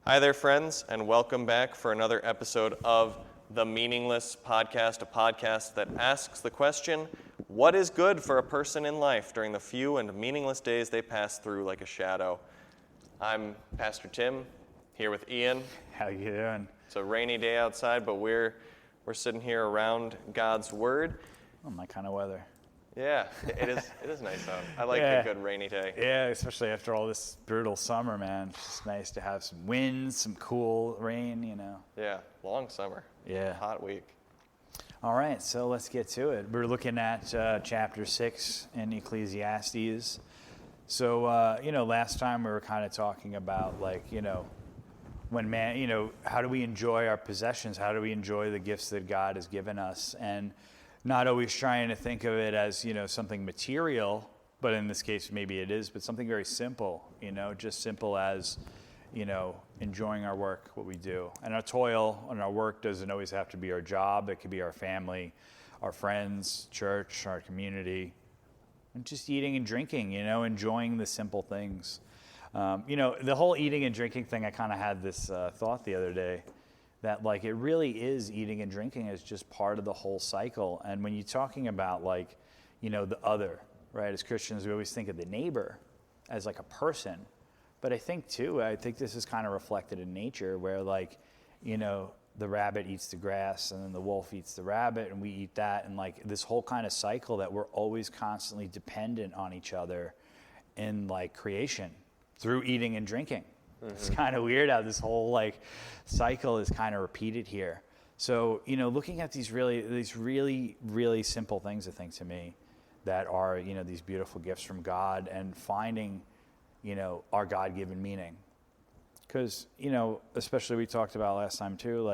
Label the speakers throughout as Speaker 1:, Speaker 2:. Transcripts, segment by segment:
Speaker 1: Hi there, friends, and welcome back for another episode of the Meaningless Podcast, a podcast that asks the question, what is good for a person in life during the few and meaningless days they pass through like a shadow? I'm Pastor Tim, here with Ian.
Speaker 2: How you doing?
Speaker 1: It's a rainy day outside, but we're sitting here around God's Word.
Speaker 2: Oh, my kind of weather.
Speaker 1: Yeah, it is nice out. I like a good rainy day.
Speaker 2: Yeah, especially after all this brutal summer, man. It's just nice to have some wind, some cool rain, you know.
Speaker 1: Yeah, long summer.
Speaker 2: Yeah.
Speaker 1: Hot week.
Speaker 2: All right, so let's get to it. We're looking at chapter 6 in Ecclesiastes. So, last time we were kind of talking about, when man, how do we enjoy our possessions? How do we enjoy the gifts that God has given us? And not always trying to think of it as, something material, but in this case, maybe it is, but something very simple, just simple as, enjoying our work, what we do. And our toil and our work doesn't always have to be our job. It could be our family, our friends, church, our community, and just eating and drinking, enjoying the simple things. The whole eating and drinking thing, I kind of had this thought the other day, that it really is eating and drinking is just part of the whole cycle. And when you're talking about the other, right? As Christians, we always think of the neighbor as a person. But I think this is kind of reflected in nature where the rabbit eats the grass and then the wolf eats the rabbit and we eat that. And this whole kind of cycle that we're always constantly dependent on each other in creation through eating and drinking. It's kind of weird how this whole cycle is kind of repeated here. So, looking at these really, really simple things, I think, to me, that are, these beautiful gifts from God and finding, our God-given meaning. Because, especially we talked about last time too,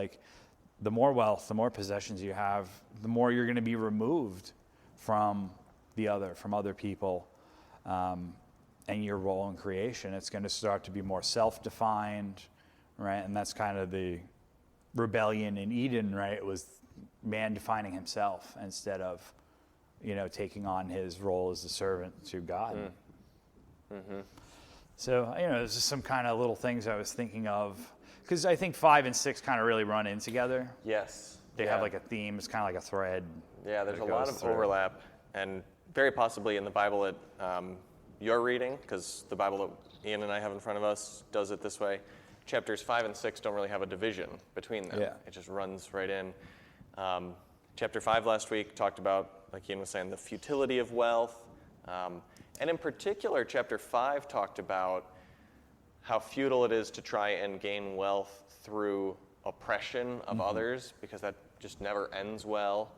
Speaker 2: the more wealth, the more possessions you have, the more you're going to be removed from other people. And your role in creation, it's going to start to be more self-defined, right? And that's kind of the rebellion in Eden, right? It was man defining himself instead of, taking on his role as the servant to God. Mm-hmm. So, there's just some kind of little things I was thinking of, because I think 5 and 6 kind of really run in together.
Speaker 1: Yes.
Speaker 2: They have a theme. It's kind of like a thread.
Speaker 1: Yeah, there's a lot of overlap, and very possibly in the Bible you're reading, because the Bible that Ian and I have in front of us does it this way. Chapters 5 and 6 don't really have a division between them. Yeah. It just runs right in. Chapter 5 last week talked about, like Ian was saying, the futility of wealth. And in particular, chapter 5 talked about how futile it is to try and gain wealth through oppression of others, because that just never ends well.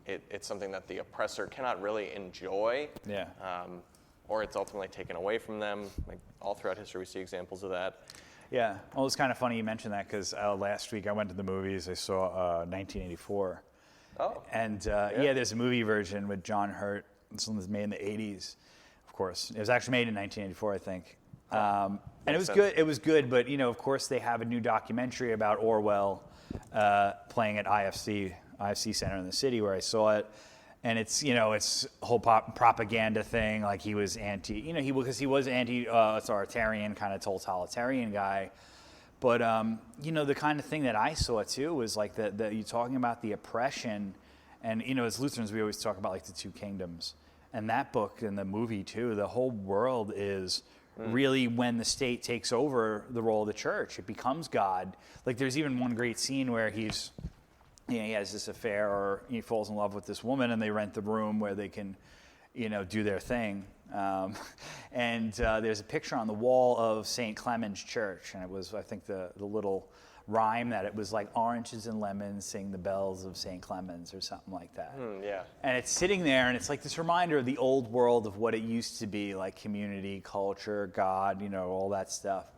Speaker 1: It's something that the oppressor cannot really enjoy. Yeah. Or it's ultimately taken away from them. All throughout history, we see examples of that.
Speaker 2: Yeah. Well, it's kind of funny you mentioned that because last week I went to the movies. I saw 1984. Oh. And there's a movie version with John Hurt. This one was made in the 80s, of course. It was actually made in 1984, I think. And it was good. It was good, but of course, they have a new documentary about Orwell playing at IFC Center in the city where I saw it. And it's, it's a whole propaganda thing, he was because he was anti-authoritarian, kind of totalitarian guy. But, the kind of thing that I saw, too, was that you're talking about the oppression. And, as Lutherans, we always talk about, the two kingdoms. And that book and the movie, too, the whole world is really when the state takes over the role of the church. It becomes God. There's even one great scene where he has this affair, or he falls in love with this woman, and they rent the room where they can, do their thing. And there's a picture on the wall of St. Clement's Church, and it was, I think, the little rhyme that it was oranges and lemons sing the bells of St. Clement's or something like that.
Speaker 1: Yeah. And
Speaker 2: it's sitting there, and it's this reminder of the old world of what it used to be, community, culture, God, all that stuff.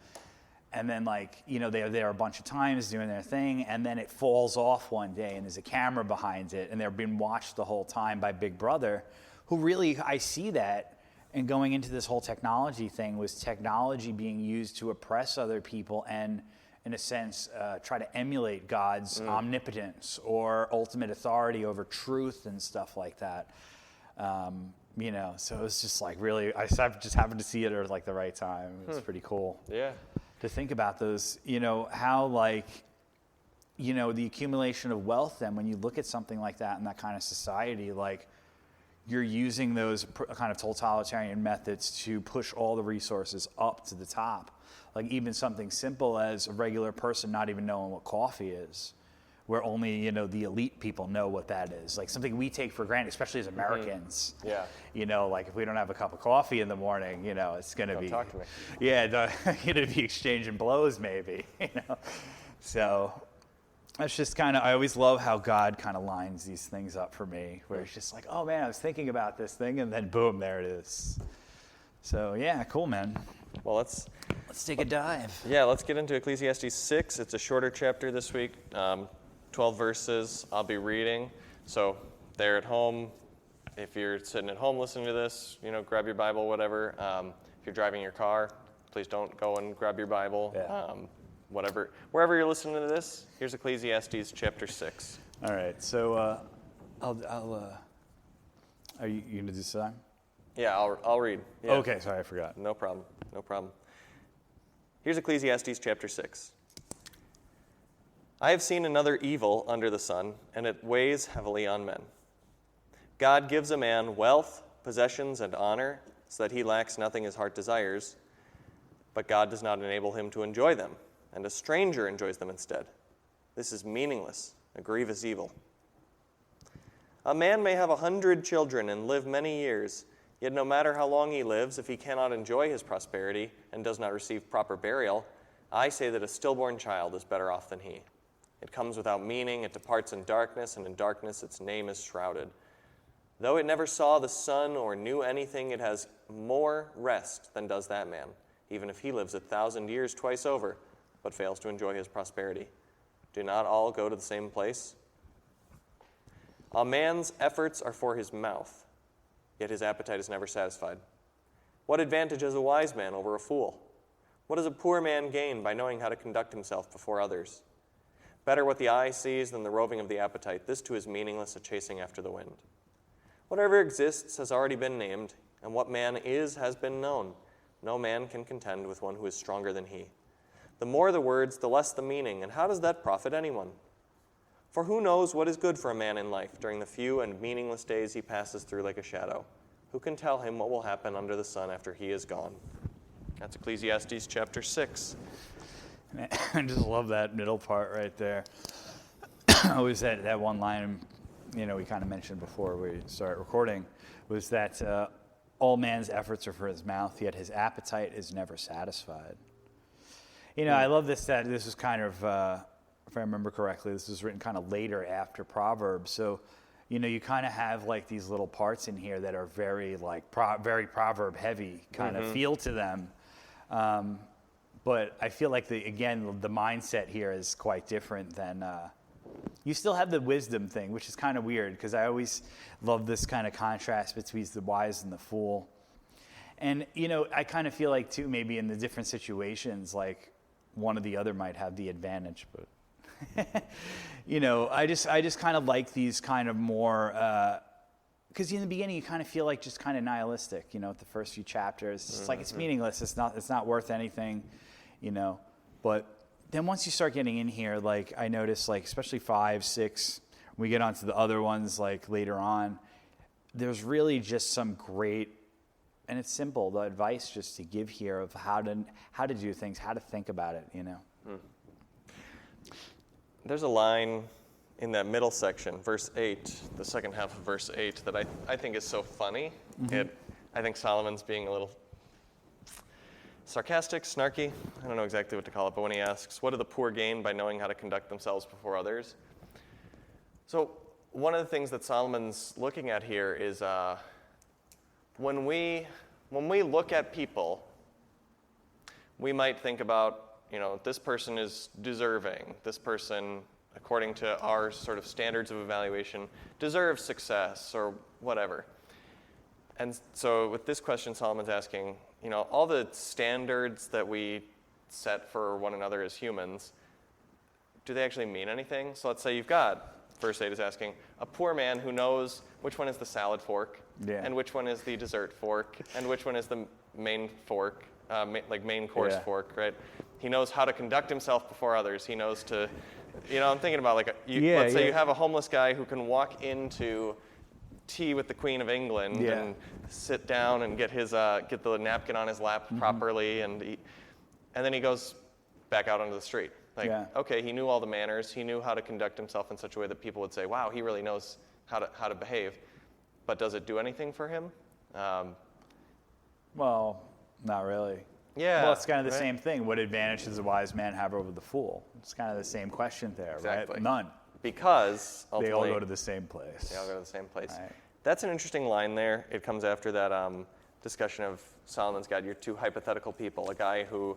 Speaker 2: And then, they're there a bunch of times doing their thing, and then it falls off one day, and there's a camera behind it, and they're being watched the whole time by Big Brother, who really, I see that, and going into this whole technology thing, was technology being used to oppress other people and, in a sense, try to emulate God's omnipotence or ultimate authority over truth and stuff like that. So it was just really, I just happened to see it at the right time. It's pretty cool.
Speaker 1: Yeah.
Speaker 2: to think about those, how the accumulation of wealth, then when you look at something like that in that kind of society, like you're using those kind of totalitarian methods to push all the resources up to the top. Like even something simple as a regular person not even knowing what coffee is, where only, the elite people know what that is. Like something we take for granted, especially as Americans.
Speaker 1: Yeah.
Speaker 2: Like if we don't have a cup of coffee in the morning, it's going to be...
Speaker 1: Don't talk to me.
Speaker 2: Yeah, going to be exchanging blows maybe, So that's just kind of, I always love how God kind of lines these things up for me, where it's just like, oh man, I was thinking about this thing, and then boom, there it is. So yeah, cool, man.
Speaker 1: Well, let's
Speaker 2: take a dive.
Speaker 1: Yeah, let's get into Ecclesiastes 6. It's a shorter chapter this week, 12 verses I'll be reading. So there at home, if you're sitting at home listening to this, grab your Bible, whatever. If you're driving your car, please don't go and grab your Bible.
Speaker 2: Yeah.
Speaker 1: Wherever you're listening to this, here's Ecclesiastes chapter 6.
Speaker 2: All right, so are you going to do some?
Speaker 1: Yeah, I'll read. Yeah.
Speaker 2: Okay, sorry, I forgot.
Speaker 1: No problem. Here's Ecclesiastes chapter 6. I have seen another evil under the sun, and it weighs heavily on men. God gives a man wealth, possessions, and honor, so that he lacks nothing his heart desires, but God does not enable him to enjoy them, and a stranger enjoys them instead. This is meaningless, a grievous evil. A man may have 100 children and live many years, yet no matter how long he lives, if he cannot enjoy his prosperity and does not receive proper burial, I say that a stillborn child is better off than he. It comes without meaning, it departs in darkness, and in darkness its name is shrouded. Though it never saw the sun or knew anything, it has more rest than does that man, even if he lives 1,000 years twice over, but fails to enjoy his prosperity. Do not all go to the same place? A man's efforts are for his mouth, yet his appetite is never satisfied. What advantage has a wise man over a fool? What does a poor man gain by knowing how to conduct himself before others? Better what the eye sees than the roving of the appetite. This too is meaningless, a chasing after the wind. Whatever exists has already been named, and what man is has been known. No man can contend with one who is stronger than he. The more the words, the less the meaning, and how does that profit anyone? For who knows what is good for a man in life during the few and meaningless days he passes through like a shadow? Who can tell him what will happen under the sun after he is gone? That's Ecclesiastes chapter 6.
Speaker 2: I just love that middle part right there. Always that one line, we kind of mentioned before we started recording, was that all man's efforts are for his mouth, yet his appetite is never satisfied. I love this, that this is kind of, if I remember correctly, this was written kind of later after Proverbs. So, you kind of have like these little parts in here that are very like very proverb heavy kind of feel to them. But I feel like the mindset here is quite different than, you still have the wisdom thing, which is kind of weird because I always love this kind of contrast between the wise and the fool. And, I kind of feel like too, maybe in the different situations, like one or the other might have the advantage, but I just kind of like these kind of more, because in the beginning you kind of feel like just kind of nihilistic, at the first few chapters. It's like it's meaningless. It's not worth anything, But then once you start getting in here, like I notice, like especially 5, 6, we get onto the other ones like later on. There's really just some great, and it's simple, the advice just to give here of how to do things, how to think about it,
Speaker 1: There's a line in that middle section, verse 8, the second half of verse 8, that I think is so funny. I think Solomon's being a little sarcastic, snarky. I don't know exactly what to call it, but when he asks, what do the poor gain by knowing how to conduct themselves before others? So one of the things that Solomon's looking at here is when we look at people, we might think about, this person is deserving. This person, according to our sort of standards of evaluation, deserves success or whatever. And so with this question, Solomon's asking, all the standards that we set for one another as humans, do they actually mean anything? So let's say you've got, verse 8 is asking, a poor man who knows which one is the salad fork, and which one is the dessert fork, and which one is the main fork, main course fork, right? He knows how to conduct himself before others. He knows to, I'm thinking about let's say you have a homeless guy who can walk into tea with the Queen of England and sit down and get the napkin on his lap properly, and then he goes back out onto the street. Okay, he knew all the manners. He knew how to conduct himself in such a way that people would say, "Wow, he really knows how to behave." But does it do anything for him?
Speaker 2: Well, not really.
Speaker 1: Yeah.
Speaker 2: Well, it's kind of the same thing. What advantage does a wise man have over the fool? It's kind of the same question there,
Speaker 1: exactly.
Speaker 2: right? None.
Speaker 1: Because ultimately,
Speaker 2: they all go to the same place.
Speaker 1: They all go to the same place.
Speaker 2: Right.
Speaker 1: That's an interesting line there. It comes after that discussion of Solomon's God. You're two hypothetical people. A guy who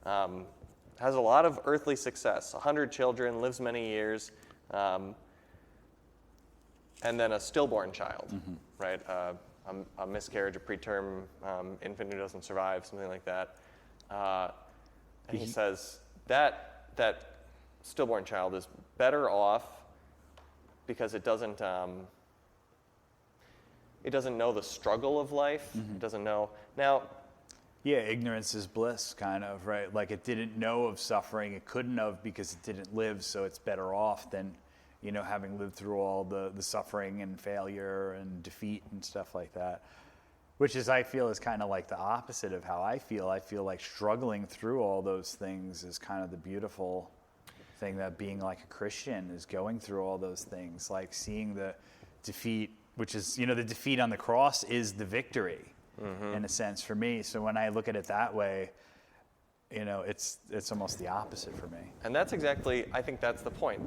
Speaker 1: has a lot of earthly success, 100 children, lives many years, and then a stillborn child, right? A miscarriage, a preterm infant who doesn't survive, something like that. And he says that stillborn child is better off because it doesn't know the struggle of life. It doesn't know. Now,
Speaker 2: yeah, ignorance is bliss, kind of, right? Like it didn't know of suffering. It couldn't have because it didn't live, so it's better off than having lived through all the suffering and failure and defeat and stuff like that, which I feel is kind of like the opposite of how I feel. I feel like struggling through all those things is kind of the beautiful thing, that being like a Christian is going through all those things, like seeing the defeat, which is, the defeat on the cross is the victory in a sense for me. So when I look at it that way, it's almost the opposite for me.
Speaker 1: And I think that's the point.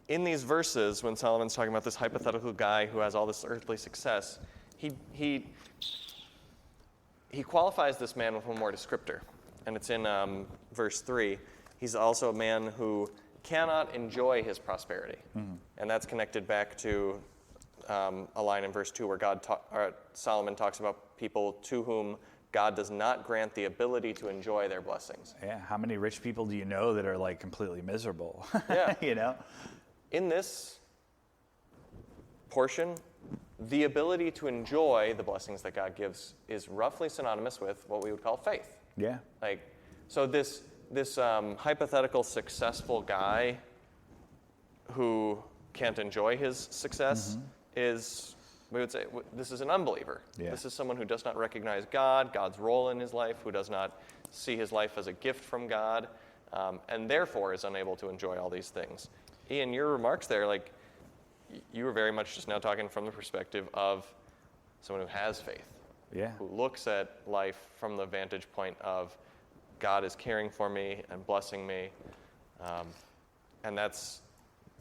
Speaker 1: In these verses, when Solomon's talking about this hypothetical guy who has all this earthly success, he qualifies this man with one more descriptor, and it's in verse 3. He's also a man who cannot enjoy his prosperity, and that's connected back to a line in verse 2 where Solomon talks about people to whom God does not grant the ability to enjoy their blessings.
Speaker 2: Yeah, how many rich people do you know that are like completely miserable?
Speaker 1: Yeah. In this portion, the ability to enjoy the blessings that God gives is roughly synonymous with what we would call faith.
Speaker 2: Yeah.
Speaker 1: So this hypothetical successful guy who can't enjoy his success is, we would say, this is an unbeliever.
Speaker 2: Yeah.
Speaker 1: This is someone who does not recognize God's role in his life, who does not see his life as a gift from God, and therefore is unable to enjoy all these things. Ian, your remarks there, you were very much just now talking from the perspective of someone who has faith, who looks at life from the vantage point of God is caring for me and blessing me, and that's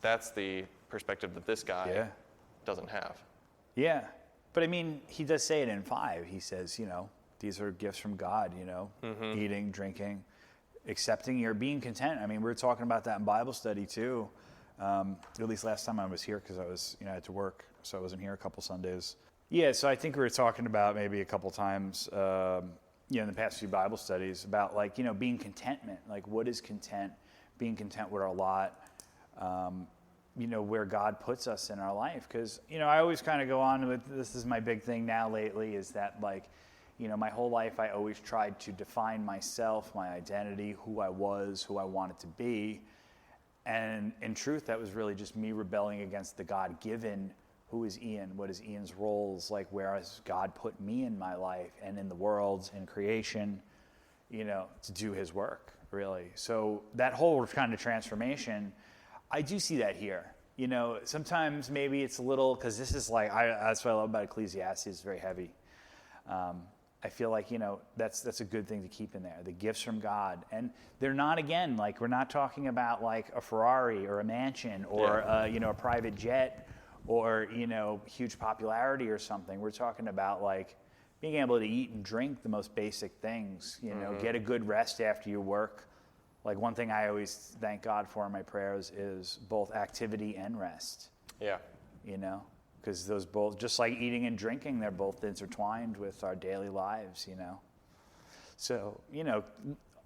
Speaker 1: the perspective that this guy doesn't have.
Speaker 2: Yeah, but he does say it in 5. He says, these are gifts from God, eating, drinking, accepting, being content. We were talking about that in Bible study too. At least last time I was here, because I was, I had to work, so I wasn't here a couple Sundays. Yeah, so I think we were talking about maybe a couple times, in the past few Bible studies about being contentment. What is content? Being content with our lot, where God puts us in our life. Because, I always kind of go on with, this is my big thing now lately, is that my whole life I always tried to define myself, my identity, who I was, who I wanted to be. And in truth, that was really just me rebelling against the God-given, who is Ian, what is Ian's roles, where has God put me in my life and in the world, in creation, to do his work, really. So that whole kind of transformation, I do see that here. Sometimes maybe it's a little, because this is that's what I love about Ecclesiastes, it's very heavy. I feel like, that's a good thing to keep in there. The gifts from God. And they're not, again, we're not talking about a Ferrari or a mansion or, a private jet or, huge popularity or something. We're talking about being able to eat and drink the most basic things, get a good rest after you work. One thing I always thank God for in my prayers is both activity and rest.
Speaker 1: Yeah.
Speaker 2: Because those both, just like eating and drinking, they're both intertwined with our daily lives, So,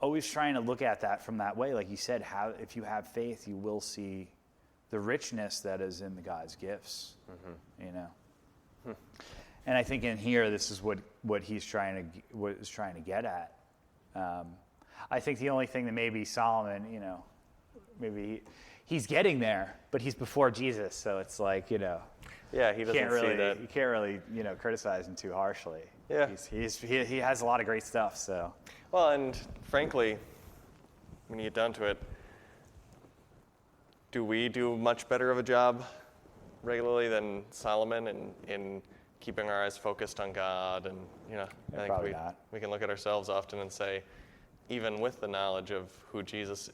Speaker 2: always trying to look at that from that way. Like you said, if you have faith, you will see the richness that is in the God's gifts, And I think in here, this is what he's trying to get at. I think the only thing that maybe Solomon, maybe he's getting there, but he's before Jesus, so it's like,
Speaker 1: Yeah, he doesn't see that.
Speaker 2: You can't really, criticize him too harshly.
Speaker 1: Yeah.
Speaker 2: He has a lot of great stuff, so.
Speaker 1: Well, and frankly, when you get down to it, do we do much better of a job regularly than Solomon in keeping our eyes focused on God? And, I think we can look at ourselves often and say, even with the knowledge of who Jesus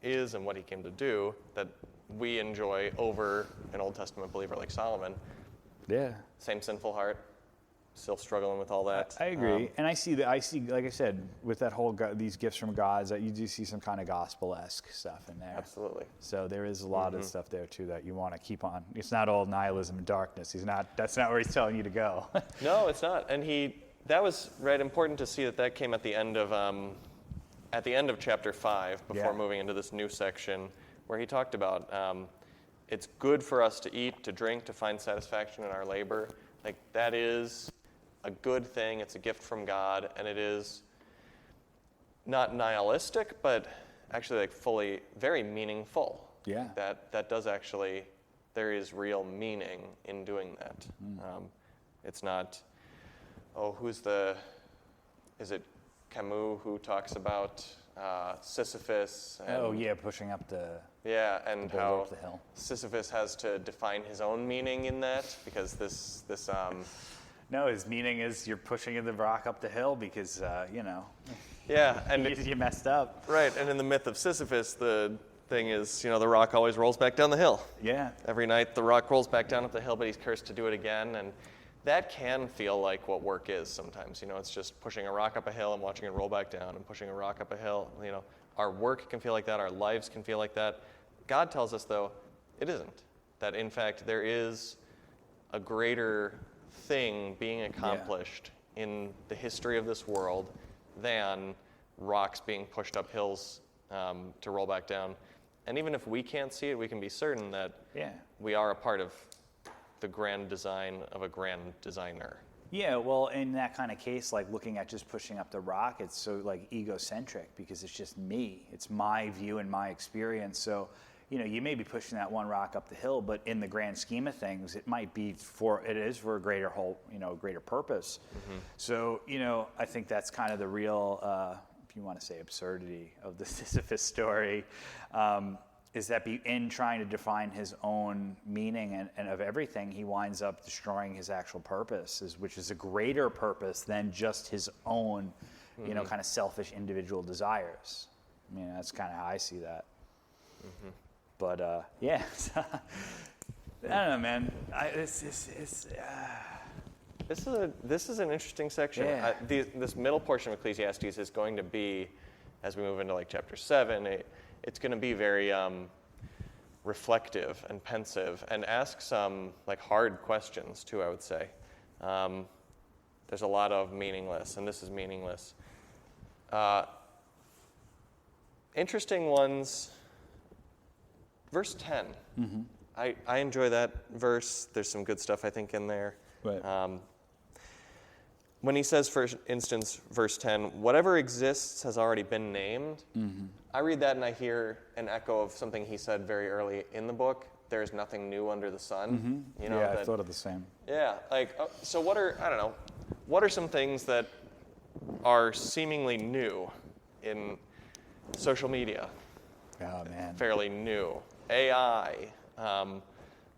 Speaker 1: is and what he came to do, that we enjoy over an Old Testament believer like Solomon.
Speaker 2: Yeah.
Speaker 1: Same sinful heart, still struggling with all that.
Speaker 2: I agree. And I see, like I said, with that whole, these gifts from God, that you do see some kind of gospel-esque stuff in there.
Speaker 1: Absolutely.
Speaker 2: So there is a lot of stuff there, too, that you want to keep on. It's not all nihilism and darkness. That's not where he's telling you to go.
Speaker 1: No, it's not. And that was important to see that came at the end of chapter 5, before moving into this new section, where he talked about it's good for us to eat, to drink, to find satisfaction in our labor. Like, that is a good thing. It's a gift from God, and it is not nihilistic, but actually fully very meaningful. Yeah. That does actually, there is real meaning in doing that. It's not, is it Camus who talks about Sisyphus? And,
Speaker 2: pushing up the
Speaker 1: and how
Speaker 2: the hill. Sisyphus
Speaker 1: has to define his own meaning in that, because this
Speaker 2: No, his meaning is you're pushing the rock up the hill because
Speaker 1: Yeah, and
Speaker 2: you messed up.
Speaker 1: Right, and in the myth of Sisyphus, the thing is, the rock always rolls back down the hill.
Speaker 2: Yeah.
Speaker 1: Every night the rock rolls back down up the hill, but he's cursed to do it again, and that can feel like what work is sometimes. It's just pushing a rock up a hill and watching it roll back down and pushing a rock up a hill. Our work can feel like that. Our lives can feel like that. God tells us, though, it isn't. That, in fact, there is a greater thing being accomplished in the history of this world than rocks being pushed up hills to roll back down. And even if we can't see it, we can be certain that we are a part of the grand design of a grand designer.
Speaker 2: Yeah, well, in that kind of case, like looking at just pushing up the rock, it's so egocentric because it's just me. It's my view and my experience. So, you may be pushing that one rock up the hill, but in the grand scheme of things, it is for a greater whole, greater purpose. Mm-hmm. So, I think that's kind of the real, if you want to say absurdity of the Sisyphus story, is that in trying to define his own meaning and of everything, he winds up destroying his actual purpose, which is a greater purpose than just his own, kind of selfish individual desires. That's kind of how I see that. Mm-hmm. But I don't know, man. This
Speaker 1: is an interesting section.
Speaker 2: Yeah.
Speaker 1: This middle portion of Ecclesiastes is going to be, as we move into chapter 7, it's going to be very reflective and pensive and ask some hard questions too, I would say. There's a lot of meaningless, and this is meaningless. Interesting ones. Verse 10. Mm-hmm. I enjoy that verse. There's some good stuff, I think, in there. Right. When he says, for instance, verse 10, whatever exists has already been named. Mm-hmm. I read that and I hear an echo of something he said very early in the book. There's nothing new under the sun.
Speaker 2: Mm-hmm. I thought of the same.
Speaker 1: Yeah. So what are some things that are seemingly new in social media?
Speaker 2: Oh, man.
Speaker 1: Fairly new. AI,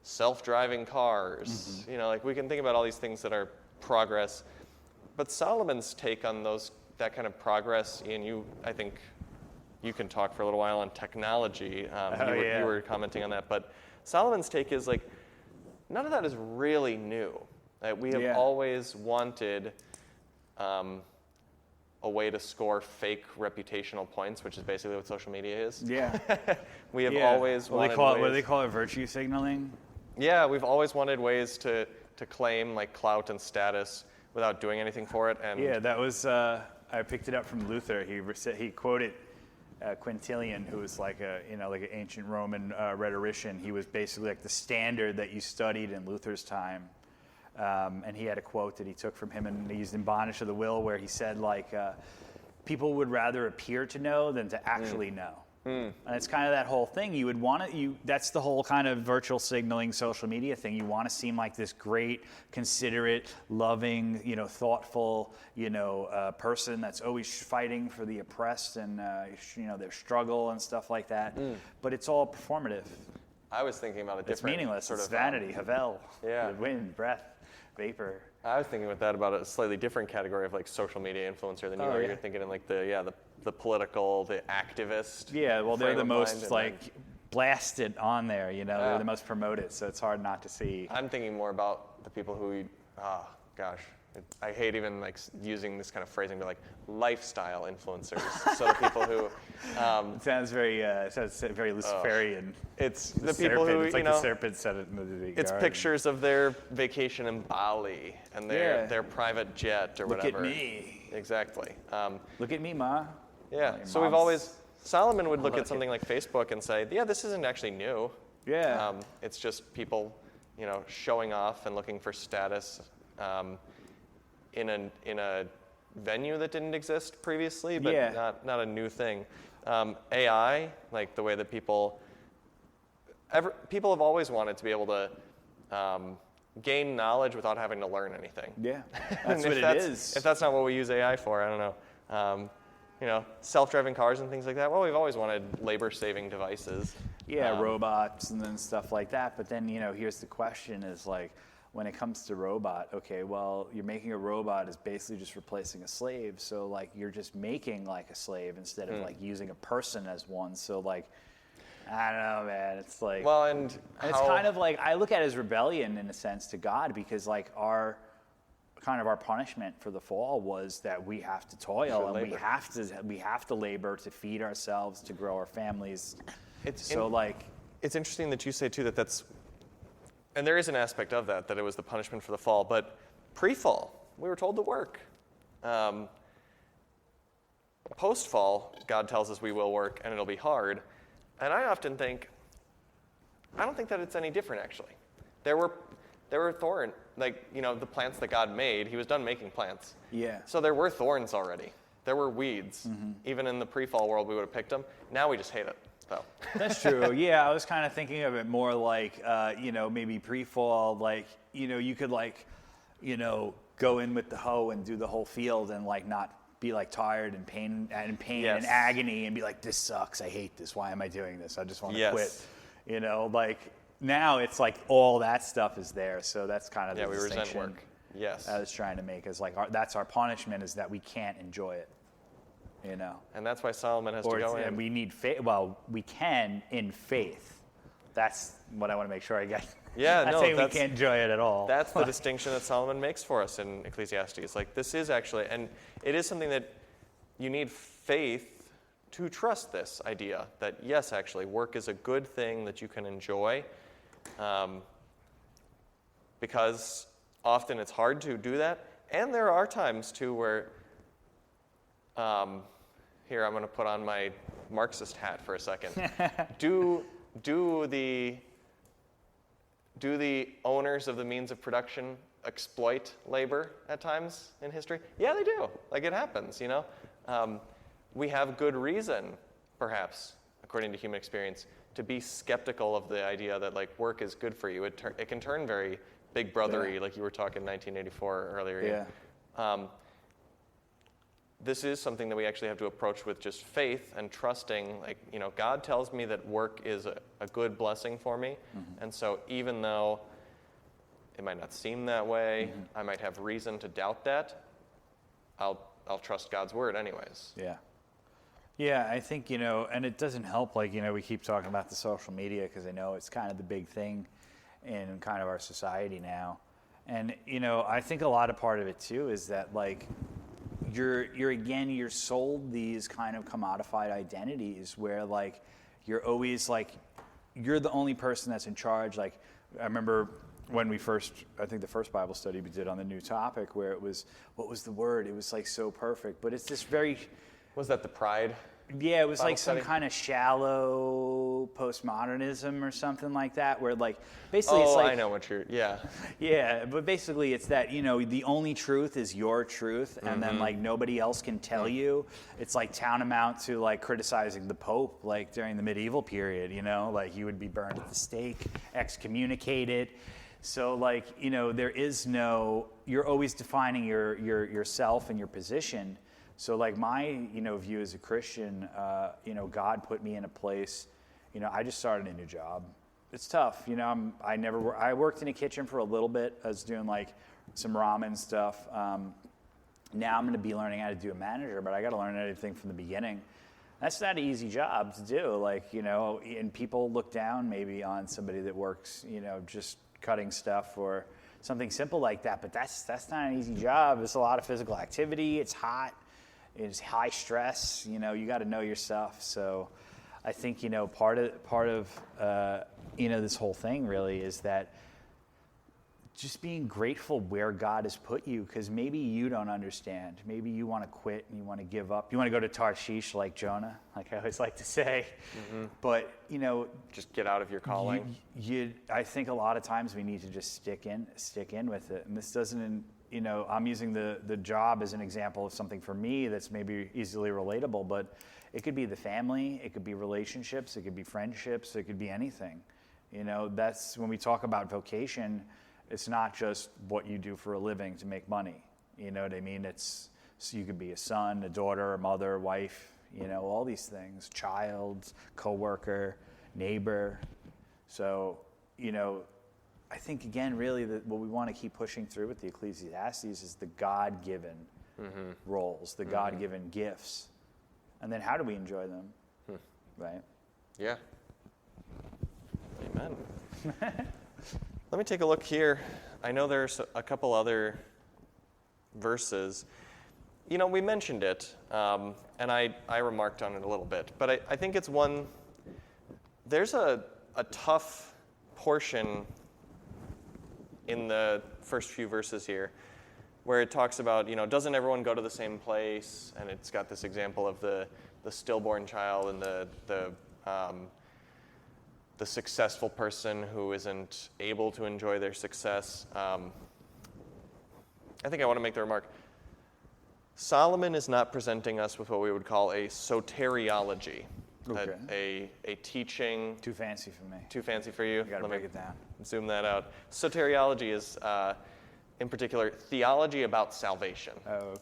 Speaker 1: self-driving cars. Mm-hmm. We can think about all these things that are progress. But Solomon's take on that kind of progress, Ian, I think you can talk for a little while on technology. You were commenting on that. But Solomon's take is none of that is really new. We have always wanted a way to score fake reputational points, which is basically what social media is.
Speaker 2: Yeah.
Speaker 1: We have always wanted
Speaker 2: what do they call it, virtue signaling?
Speaker 1: Yeah, we've always wanted ways to claim clout and status without doing anything for it. And
Speaker 2: that was, I picked it up from Luther. He quoted Quintilian, who was an ancient Roman rhetorician. He was basically the standard that you studied in Luther's time. And he had a quote that he took from him, and he used in Bondage of the Will, where he said, people would rather appear to know than to actually know. And it's kind of that whole thing. You would want to, that's the whole kind of virtual signaling social media thing. You want to seem like this great, considerate, loving, thoughtful, person that's always fighting for the oppressed and, their struggle and stuff like that. But it's all performative.
Speaker 1: I was thinking about a different
Speaker 2: It's meaningless. It's vanity, havel, wind, breath, vapor.
Speaker 1: I was thinking about a slightly different category of like social media influencer than you are. You're thinking in like the political, the activist.
Speaker 2: Yeah, well, they're the most blasted on there. They're the most promoted, so it's hard not to see.
Speaker 1: I'm thinking more about the people who, I hate even like using this kind of phrasing, but like lifestyle influencers. So the people who.
Speaker 2: It sounds very Luciferian.
Speaker 1: It's the people who,
Speaker 2: it's like the serpent said it in the
Speaker 1: It's
Speaker 2: garden.
Speaker 1: pictures of their vacation in Bali and their private jet or whatever.
Speaker 2: Look at me.
Speaker 1: Exactly.
Speaker 2: Look at me, Ma.
Speaker 1: Yeah. So we've always. Solomon would look at something like Facebook and say, "Yeah, this isn't actually new.
Speaker 2: Yeah.
Speaker 1: It's just people, showing off and looking for status." In a venue that didn't exist previously, but not a new thing. AI, like the way that people have always wanted to be able to gain knowledge without having to learn anything.
Speaker 2: Yeah, that's what it is.
Speaker 1: If that's not what we use AI for, I don't know. Self-driving cars and things like that. Well, we've always wanted labor-saving devices.
Speaker 2: Yeah, robots and then stuff like that. But then, here's the question is like, when it comes to robot, okay, well, you're making a robot is basically just replacing a slave. So like you're just making like a slave instead of like using a person as one. So like, I don't know, man. It's like,
Speaker 1: well, and
Speaker 2: it's kind of like, I look at it as rebellion in a sense to God, because like our punishment for the fall was that we have to toil and we have to labor to feed ourselves, to grow our families. It's
Speaker 1: interesting that you say too that's. And there is an aspect of that it was the punishment for the fall. But pre-fall, we were told to work. Post-fall, God tells us we will work and it'll be hard. And I often think, I don't think that it's any different, actually. There were thorns, the plants that God made, he was done making plants.
Speaker 2: Yeah.
Speaker 1: So there were thorns already. There were weeds. Mm-hmm. Even in the pre-fall world, we would have picked them. Now we just hate it.
Speaker 2: That's true. Yeah, I was kind of thinking of it more like, maybe pre-fall, like, you could go in with the hoe and do the whole field and like not be like tired and pain and agony and be like, this sucks. I hate this. Why am I doing this? I just want to quit. Like now it's like all that stuff is there. So that's kind of the distinction
Speaker 1: we resent work. Yes.
Speaker 2: I was trying to make is like that's our punishment is that we can't enjoy it.
Speaker 1: And that's why Solomon has to go in.
Speaker 2: And we need faith. Well, we can in faith. That's what I want to make sure I get.
Speaker 1: Yeah,
Speaker 2: I'm saying we can't enjoy it at all.
Speaker 1: That's the distinction that Solomon makes for us in Ecclesiastes. Like this is actually, and it is something that you need faith to trust this idea that yes, actually, work is a good thing that you can enjoy, because often it's hard to do that, and there are times too where. Here, I'm going to put on my Marxist hat for a second. Do the owners of the means of production exploit labor at times in history? Yeah, they do. Like it happens, We have good reason, perhaps, according to human experience, to be skeptical of the idea that like work is good for you. It can turn very big brothery, like you were talking 1984 earlier.
Speaker 2: Yeah.
Speaker 1: This is something that we actually have to approach with just faith and trusting, God tells me that work is a good blessing for me. Mm-hmm. And so even though it might not seem that way, mm-hmm. I might have reason to doubt that, I'll trust God's word anyways.
Speaker 2: Yeah. Yeah, I think, and it doesn't help, we keep talking about the social media because I know it's kind of the big thing in kind of our society now. And, I think a lot of part of it too is that you're sold these kind of commodified identities where you're always you're the only person that's in charge. I remember when the first Bible study we did on the new topic where it was, what was the word? It was so perfect, but it's this very.
Speaker 1: Was that the pride?
Speaker 2: Yeah, it was
Speaker 1: Bible
Speaker 2: like some
Speaker 1: study?
Speaker 2: kind of shallow postmodernism or something like that, where like basically it's
Speaker 1: Oh,
Speaker 2: like
Speaker 1: I know what you're. Yeah.
Speaker 2: yeah, but basically it's that, the only truth is your truth, and then like nobody else can tell you. It's like tantamount to like criticizing the Pope like during the medieval period, like you would be burned at the stake, excommunicated. So like, there is no, you're always defining yourself and your position. So like my, view as a Christian, God put me in a place, I just started a new job. It's tough, I worked in a kitchen for a little bit. I was doing like some ramen stuff. Now I'm going to be learning how to do a manager, but I got to learn everything from the beginning. That's not an easy job to do. Like, and people look down maybe on somebody that works, just cutting stuff or something simple like that. But that's not an easy job. There's a lot of physical activity. It's hot. It's high stress. You got to know your stuff. So I think, part of this whole thing really is that just being grateful where God has put you, because maybe you don't understand. Maybe you want to quit and you want to give up. You want to go to Tarshish like Jonah, like I always like to say. Mm-hmm. But,
Speaker 1: just get out of your calling.
Speaker 2: I think a lot of times we need to just stick in with it. And this doesn't, I'm using the job as an example of something for me that's maybe easily relatable, but it could be the family, it could be relationships, it could be friendships, it could be anything. That's when we talk about vocation. It's not just what you do for a living to make money. You know what I mean? So you could be a son, a daughter, a mother, wife, all these things, child, coworker, neighbor. So, I think, again, really what we want to keep pushing through with the Ecclesiastes is the God-given roles, the God-given gifts. And then how do we enjoy them? Right?
Speaker 1: Yeah. Amen. Let me take a look here. I know there's a couple other verses. We mentioned it, and I remarked on it a little bit, but I think it's one, there's a tough portion in the first few verses here where it talks about, doesn't everyone go to the same place? And it's got this example of the stillborn child and the successful person who isn't able to enjoy their success. I think I want to make the remark, Solomon is not presenting us with what we would call a soteriology, a teaching.
Speaker 2: Too fancy for me.
Speaker 1: Too fancy for you?
Speaker 2: You got to break it down.
Speaker 1: Zoom that out. Soteriology is, in particular, theology about salvation,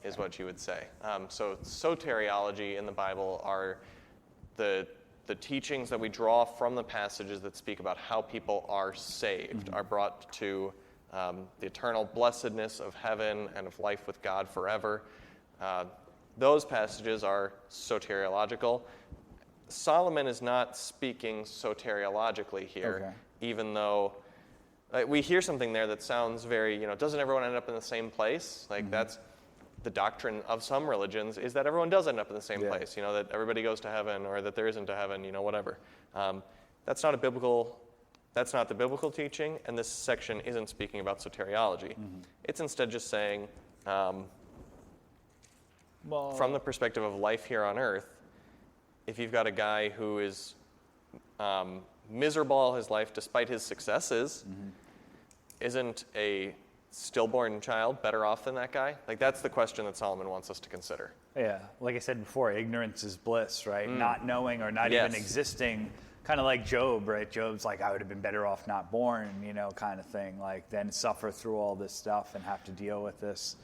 Speaker 1: is what you would say. So soteriology in the Bible are the teachings that we draw from the passages that speak about how people are saved, are brought to the eternal blessedness of heaven and of life with God forever. Those passages are soteriological. Solomon is not speaking soteriologically here, even though we hear something there that sounds very, doesn't everyone end up in the same place? Like that's the doctrine of some religions, is that everyone does end up in the same place, that everybody goes to heaven or that there isn't a heaven, whatever. That's not the biblical teaching, and this section isn't speaking about soteriology. It's instead just saying, from the perspective of life here on earth, if you've got a guy who is miserable all his life despite his successes, isn't a stillborn child better off than that guy? Like, that's the question that Solomon wants us to consider.
Speaker 2: Yeah, like I said before, ignorance is bliss, right? Not knowing or not even existing, kind of like Job, right? Job's like, I would have been better off not born, kind of thing, like then suffer through all this stuff and have to deal with this.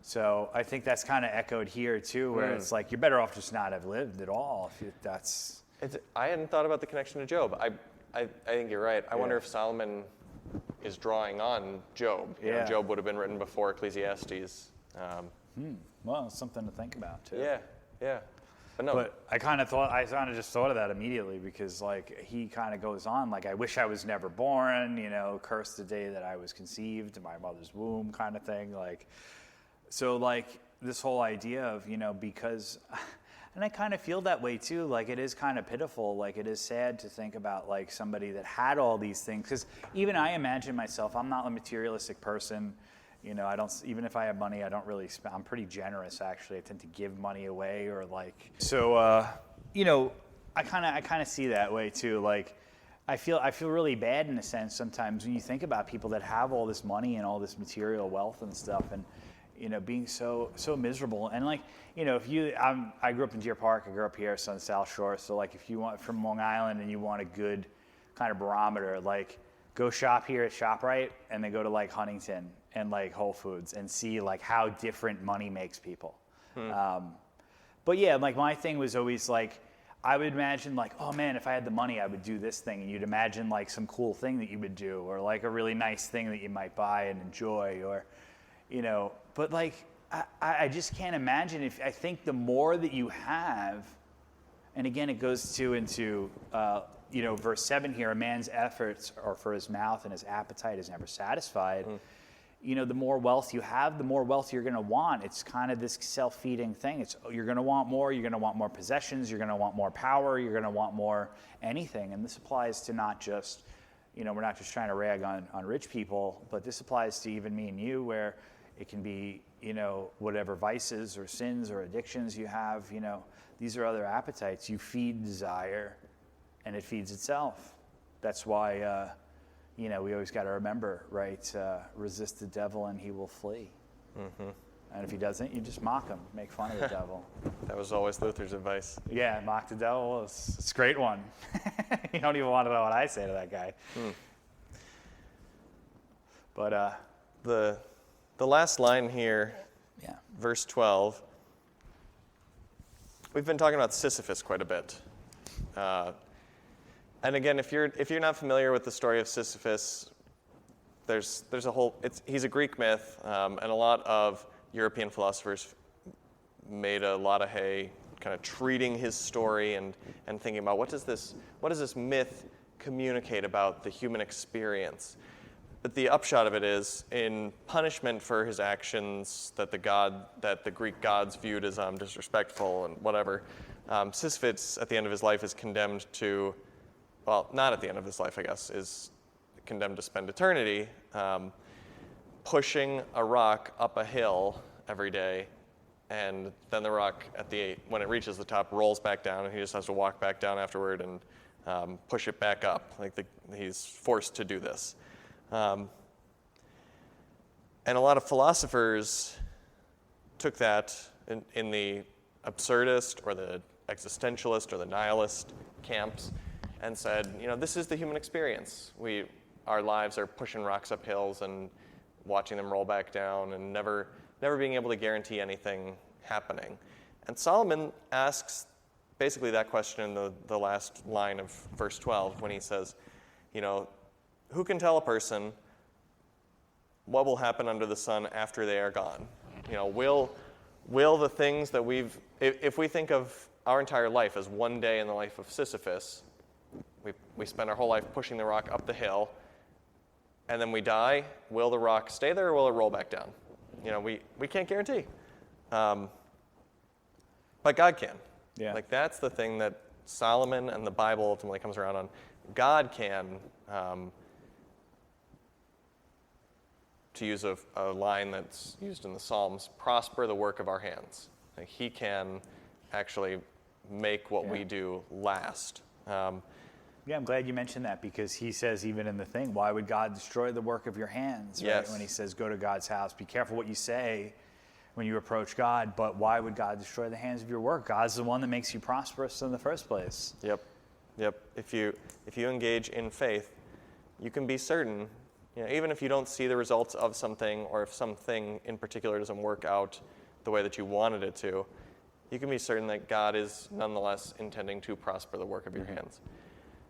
Speaker 2: So I think that's kind of echoed here too, where it's like, you're better off just not have lived at all.
Speaker 1: I hadn't thought about the connection to Job. I think you're right. I wonder if Solomon is drawing on Job. Job would have been written before Ecclesiastes.
Speaker 2: Well, it's something to think about too.
Speaker 1: Yeah. But no.
Speaker 2: But I kind of just thought of that immediately, because like he kind of goes on like, I wish I was never born, curse the day that I was conceived in my mother's womb, kind of thing. Like, so like this whole idea of, because, and I kind of feel that way too. Like, it is kind of pitiful. Like, it is sad to think about like somebody that had all these things. Because even I imagine myself, I'm not a materialistic person. I don't, even if I have money, I don't really spend. I'm pretty generous, actually. I tend to give money away or like, so I kind of see that way too. Like, I feel really bad in a sense sometimes when you think about people that have all this money and all this material wealth and stuff, and being so miserable. And like, I grew up in Deer Park. I grew up here, on the South Shore. So like, if you want from Long Island and you want a good kind of barometer, like, go shop here at ShopRite and then go to like Huntington and like Whole Foods and see like how different money makes people. But yeah, like my thing was always like, I would imagine like, oh man, if I had the money, I would do this thing. And you'd imagine like some cool thing that you would do, or like a really nice thing that you might buy and enjoy, or, but like, I just can't imagine I think the more that you have, and again, it goes into verse 7 here, a man's efforts are for his mouth and his appetite is never satisfied. The more wealth you have, the more wealth you're going to want. It's kind of this self-feeding thing. You're going to want more. You're going to want more possessions. You're going to want more power. You're going to want more anything. And this applies to not just, we're not just trying to rag on rich people, but this applies to even me and you, where it can be, whatever vices or sins or addictions you have, these are other appetites. You feed desire, and it feeds itself. That's why, we always got to remember, right? Resist the devil and he will flee. Mm-hmm. And if he doesn't, you just mock him, make fun of the devil.
Speaker 1: That was always Luther's advice.
Speaker 2: Yeah, mock the devil. It's a great one. You don't even want to know what I say to that guy. But
Speaker 1: the last line here, verse 12. We've been talking about Sisyphus quite a bit. And again, if you're not familiar with the story of Sisyphus, there's a whole. He's a Greek myth, and a lot of European philosophers made a lot of hay, kind of treating his story and thinking about what does this myth communicate about the human experience. But the upshot of it is, in punishment for his actions that the Greek gods viewed as disrespectful and whatever, Sisyphus at the end of his life is condemned to. Well, not at the end of his life, I guess, is condemned to spend eternity pushing a rock up a hill every day, and then the rock when it reaches the top rolls back down, and he just has to walk back down afterward and push it back up. He's forced to do this. And a lot of philosophers took that in the absurdist or the existentialist or the nihilist camps and said, this is the human experience. Our lives are pushing rocks up hills and watching them roll back down and never being able to guarantee anything happening. And Solomon asks basically that question in the last line of verse 12 when he says, who can tell a person what will happen under the sun after they are gone? Will the things that if we think of our entire life as one day in the life of Sisyphus, we spend our whole life pushing the rock up the hill, and then we die. Will the rock stay there, or will it roll back down? We can't guarantee. But God can.
Speaker 2: Yeah.
Speaker 1: That's the thing that Solomon and the Bible ultimately comes around on. God can, to use a line that's used in the Psalms, prosper the work of our hands. He can actually make what we do last.
Speaker 2: Yeah, I'm glad you mentioned that, because he says even in the thing, why would God destroy the work of your hands? Right?
Speaker 1: Yes.
Speaker 2: When he says, go to God's house, be careful what you say when you approach God, but why would God destroy the hands of your work? God's the one that makes you prosperous in the first place.
Speaker 1: Yep. If you engage in faith, you can be certain, even if you don't see the results of something, or if something in particular doesn't work out the way that you wanted it to, you can be certain that God is nonetheless intending to prosper the work of your hands.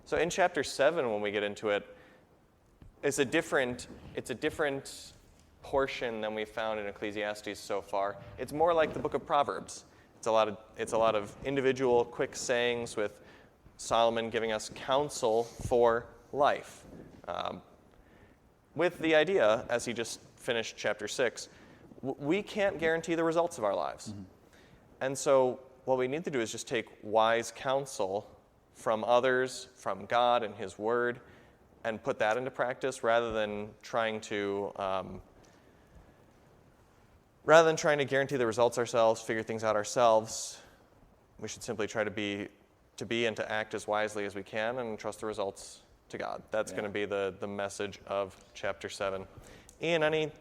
Speaker 1: So in chapter 7, when we get into it, it's a different portion than we found in Ecclesiastes so far. It's more like the book of Proverbs. It's a lot of individual quick sayings with Solomon giving us counsel for life. With the idea, as he just finished chapter 6, we can't guarantee the results of our lives. Mm-hmm. And so what we need to do is just take wise counsel from others, from God and his word, and put that into practice rather than trying to guarantee the results ourselves, figure things out ourselves. We should simply try to be to be and to act as wisely as we can and trust the results to God. That's going to be the message of chapter 7. Ian,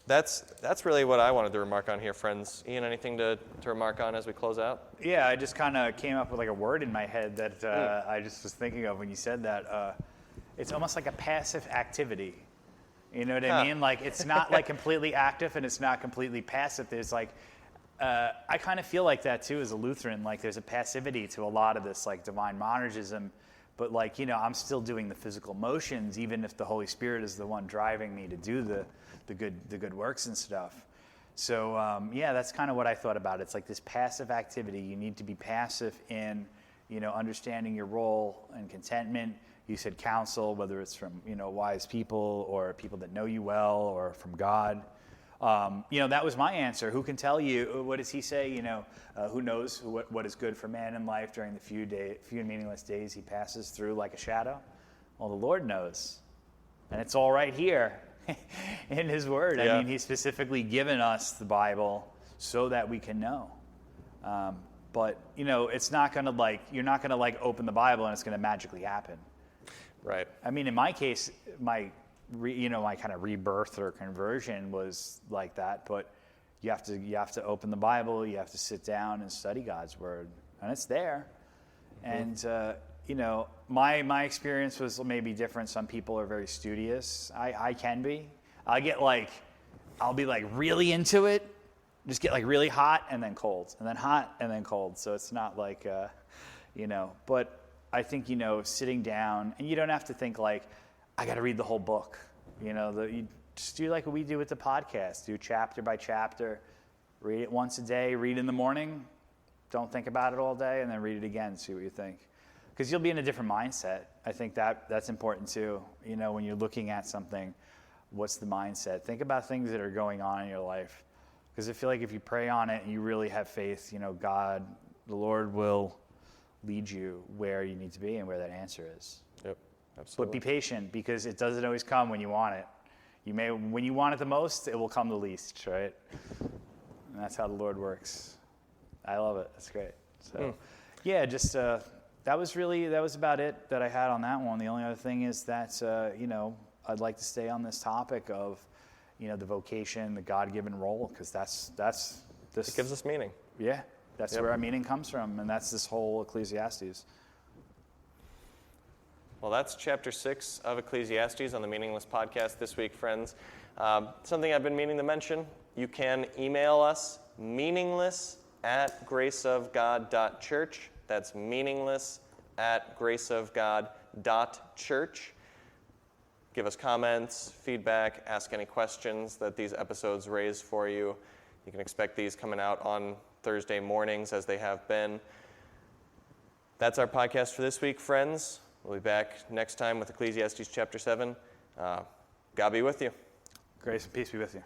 Speaker 1: that's really what I wanted to remark on here, friends. Ian, anything to remark on as we close out?
Speaker 2: Yeah, I just kind of came up with like a word in my head that I just was thinking of when you said that. It's almost like a passive activity. You know what I mean? Like it's not like completely active and it's not completely passive. There's like, I kind of feel like that too as a Lutheran. Like there's a passivity to a lot of this like divine monergism, but like, I'm still doing the physical motions, even if the Holy Spirit is the one driving me to do the good works and stuff. So that's kind of what I thought about. It's like this passive activity. You need to be passive in, understanding your role and contentment. You said counsel, whether it's from, wise people or people that know you well or from God. That was my answer. Who can tell you? What does he say? Who knows what is good for man in life during the few meaningless days he passes through like a shadow? Well, the Lord knows. And it's all right here in his word. Yeah. I mean, he's specifically given us the Bible so that we can know. But, it's not going to you're not going to open the Bible and it's going to magically happen.
Speaker 1: Right.
Speaker 2: I mean, in my case, my kind of rebirth or conversion was like that, but you have to open the Bible, you have to sit down and study God's word, and it's there. Mm-hmm. And my experience was maybe different. Some people are very studious. I can be. I'll be really into it, just get really hot and then cold, and then hot and then cold. So it's not but I think sitting down, and you don't have to think I got to read the whole book. You just do like what we do with the podcast. Do chapter by chapter. Read it once a day. Read in the morning. Don't think about it all day, and then read it again. See what you think. Because you'll be in a different mindset. I think that's important too. When you're looking at something, what's the mindset? Think about things that are going on in your life. Because I feel like if you pray on it and you really have faith, God, the Lord will lead you where you need to be and where that answer is.
Speaker 1: Yep, absolutely.
Speaker 2: But be patient, because it doesn't always come when you want it. When you want it the most, it will come the least, right? And that's how the Lord works. I love it. That's great. So, that was about it that I had on that one. The only other thing is that, I'd like to stay on this topic of, the vocation, the God-given role, because that's this.
Speaker 1: It gives us meaning.
Speaker 2: Yeah. That's where our meaning comes from, and that's this whole Ecclesiastes.
Speaker 1: Well, that's chapter 6 of Ecclesiastes on the Meaningless Podcast this week, friends. Something I've been meaning to mention, you can email us, meaningless@graceofgod.church. That's meaningless@graceofgod.church. Give us comments, feedback, ask any questions that these episodes raise for you. You can expect these coming out on Thursday mornings as they have been. That's our podcast for this week, friends. We'll be back next time with Ecclesiastes chapter 7. God be with you.
Speaker 2: Grace and peace be with you.